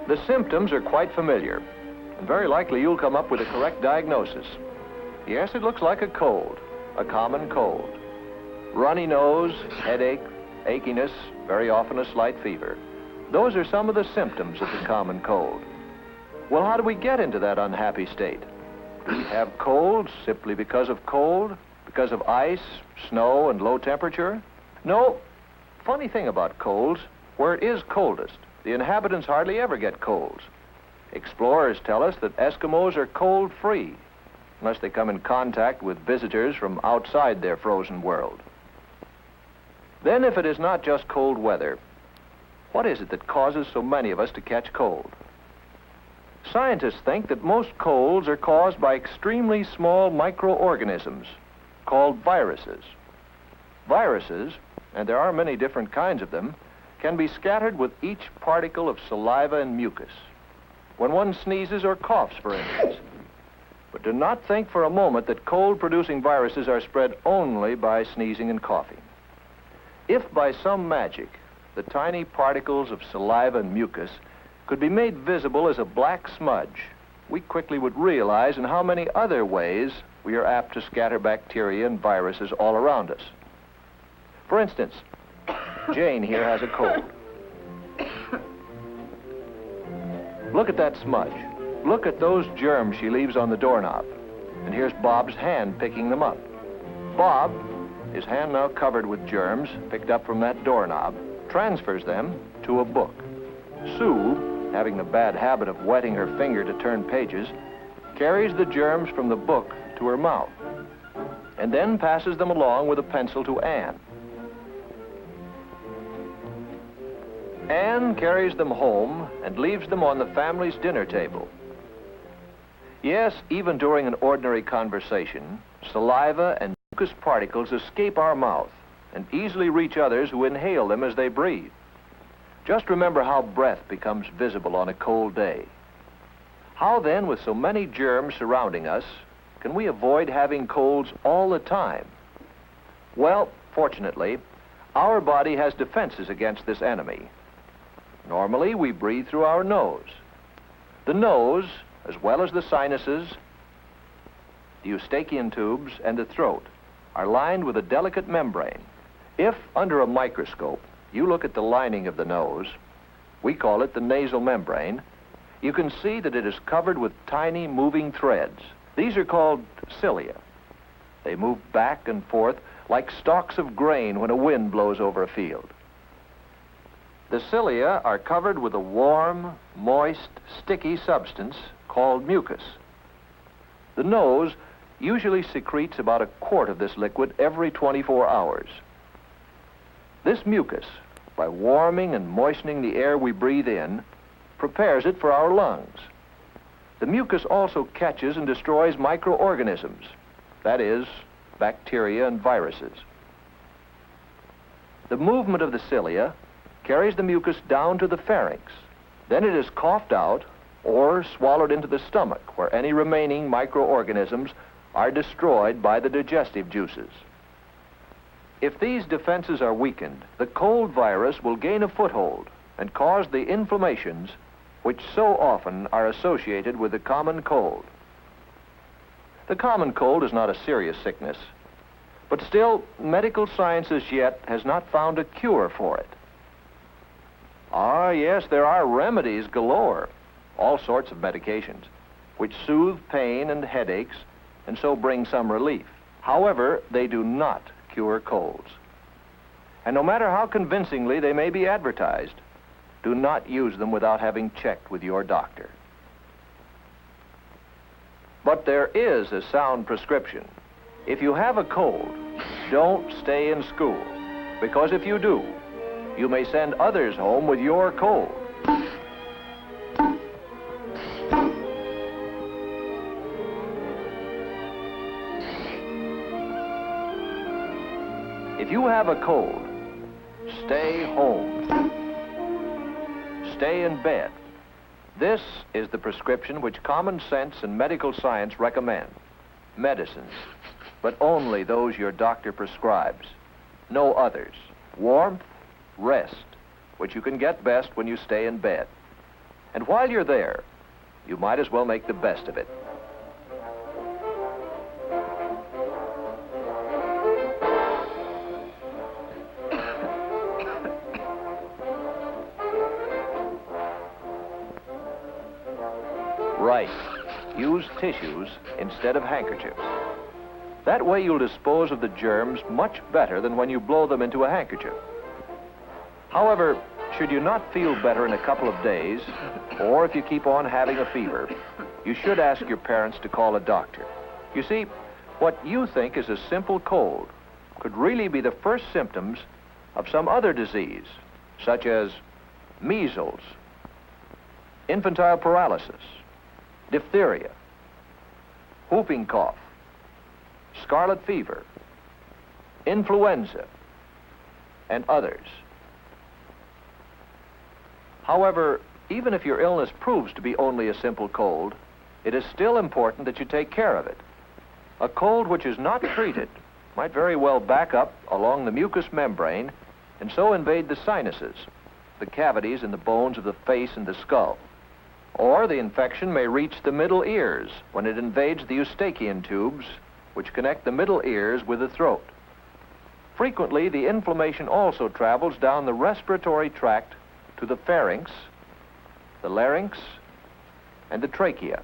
The symptoms are quite familiar, and very likely you'll come up with a correct diagnosis. Yes, it looks like a cold, a common cold. Runny nose, headache, achiness, very often a slight fever. Those are some of the symptoms of the common cold. Well, how do we get into that unhappy state? Do we have colds simply because of cold? Because of ice, snow, and low temperature? No. Funny thing about colds, where it is coldest, the inhabitants hardly ever get colds. Explorers tell us that Eskimos are cold-free, unless they come in contact with visitors from outside their frozen world. Then, if it is not just cold weather, what is it that causes so many of us to catch cold? Scientists think that most colds are caused by extremely small microorganisms called viruses. Viruses, and there are many different kinds of them, can be scattered with each particle of saliva and mucus when one sneezes or coughs, for instance. But do not think for a moment that cold-producing viruses are spread only by sneezing and coughing. If by some magic the tiny particles of saliva and mucus could be made visible as a black smudge, we quickly would realize in how many other ways we are apt to scatter bacteria and viruses all around us. For instance, Jane here has a cold. Look at that smudge. Look at those germs she leaves on the doorknob. And here's Bob's hand picking them up. Bob, his hand now covered with germs picked up from that doorknob, transfers them to a book. Sue, having the bad habit of wetting her finger to turn pages, carries the germs from the book to her mouth, and then passes them along with a pencil to Anne. Anne carries them home and leaves them on the family's dinner table. Yes, even during an ordinary conversation, saliva and mucus particles escape our mouth and easily reach others who inhale them as they breathe. Just remember how breath becomes visible on a cold day. How then, with so many germs surrounding us, can we avoid having colds all the time? Well, fortunately, our body has defenses against this enemy. Normally, we breathe through our nose. The nose, as well as the sinuses, the eustachian tubes, and the throat, are lined with a delicate membrane. If, under a microscope, you look at the lining of the nose, we call it the nasal membrane, you can see that it is covered with tiny moving threads. These are called cilia. They move back and forth like stalks of grain when a wind blows over a field. The cilia are covered with a warm, moist, sticky substance called mucus. The nose usually secretes about a quart of this liquid every 24 hours. This mucus, by warming and moistening the air we breathe in, prepares it for our lungs. The mucus also catches and destroys microorganisms, that is, bacteria and viruses. The movement of the cilia carries the mucus down to the pharynx. Then it is coughed out or swallowed into the stomach, where any remaining microorganisms are destroyed by the digestive juices. If these defenses are weakened, the cold virus will gain a foothold and cause the inflammations which so often are associated with the common cold. The common cold is not a serious sickness, but still, medical science as yet has not found a cure for it. Ah, yes, there are remedies galore, all sorts of medications, which soothe pain and headaches and so bring some relief. However, they do not cure colds. And no matter how convincingly they may be advertised, do not use them without having checked with your doctor. But there is a sound prescription. If you have a cold, don't stay in school, because if you do, you may send others home with your cold. If you have a cold, stay home. Stay in bed. This is the prescription which common sense and medical science recommend. Medicines, but only those your doctor prescribes. No others. Warmth, rest, which you can get best when you stay in bed. And while you're there, you might as well make the best of it. Right. Use tissues instead of handkerchiefs. That way you'll dispose of the germs much better than when you blow them into a handkerchief. However, should you not feel better in a couple of days, or if you keep on having a fever, you should ask your parents to call a doctor. You see, what you think is a simple cold could really be the first symptoms of some other disease, such as measles, infantile paralysis, diphtheria, whooping cough, scarlet fever, influenza, and others. However, even if your illness proves to be only a simple cold, it is still important that you take care of it. A cold which is not treated might very well back up along the mucous membrane and so invade the sinuses, the cavities in the bones of the face and the skull. Or the infection may reach the middle ears when it invades the eustachian tubes, which connect the middle ears with the throat. Frequently, the inflammation also travels down the respiratory tract to the pharynx, the larynx, and the trachea.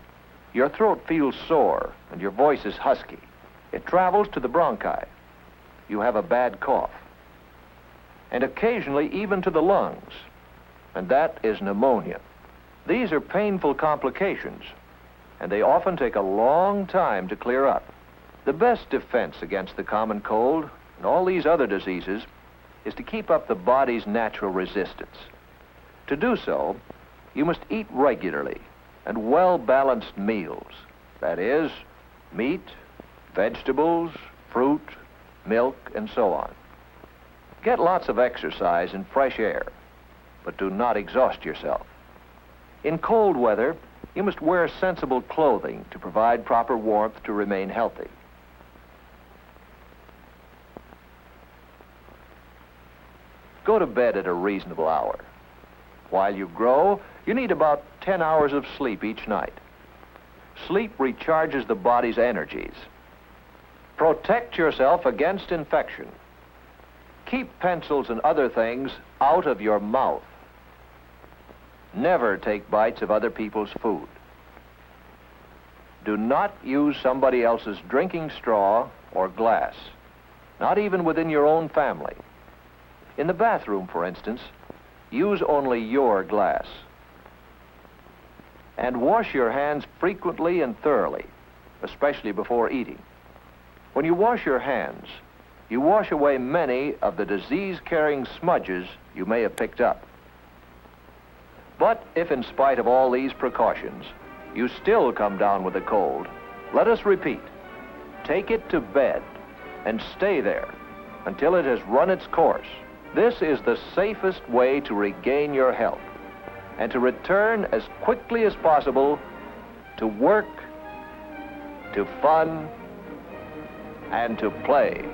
Your throat feels sore and your voice is husky. It travels to the bronchi. You have a bad cough. And occasionally even to the lungs, and that is pneumonia. These are painful complications, and they often take a long time to clear up. The best defense against the common cold and all these other diseases is to keep up the body's natural resistance. To do so, you must eat regularly and well-balanced meals. That is, meat, vegetables, fruit, milk, and so on. Get lots of exercise and fresh air, but do not exhaust yourself. In cold weather, you must wear sensible clothing to provide proper warmth to remain healthy. Go to bed at a reasonable hour. While you grow, you need about 10 hours of sleep each night. Sleep recharges the body's energies. Protect yourself against infection. Keep pencils and other things out of your mouth. Never take bites of other people's food. Do not use somebody else's drinking straw or glass, not even within your own family. In the bathroom, for instance, use only your glass. And wash your hands frequently and thoroughly, especially before eating. When you wash your hands, you wash away many of the disease-carrying smudges you may have picked up. But if in spite of all these precautions, you still come down with a cold, let us repeat, take it to bed and stay there until it has run its course. This is the safest way to regain your health and to return as quickly as possible to work, to fun, and to play.